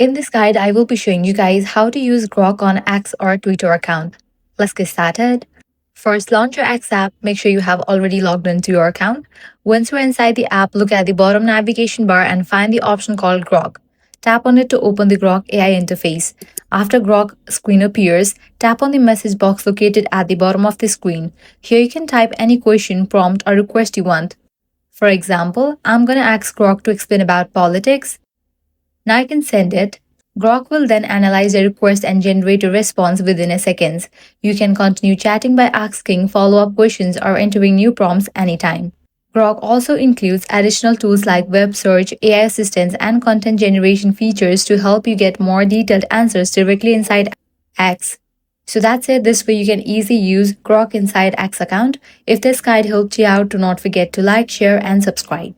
In this guide, I will be showing you guys how to use Grok on X or Twitter account. Let's get started. First, launch your X app. Make sure you have already logged into your account. Once you're inside the app, look at the bottom navigation bar and find the option called Grok. Tap on it to open the Grok AI interface. After Grok screen appears, tap on the message box located at the bottom of the screen. Here you can type any question, prompt, or request you want. For example, I'm going to ask Grok to explain about politics. Now I can send it. Grok will then analyze the request and generate a response within a second. You can continue chatting by asking follow-up questions or entering new prompts anytime. Grok also includes additional tools like web search, AI assistants, and content generation features to help you get more detailed answers directly inside X. So that's it. This way you can easily use Grok inside X account. If this guide helped you out, do not forget to like, share, and subscribe.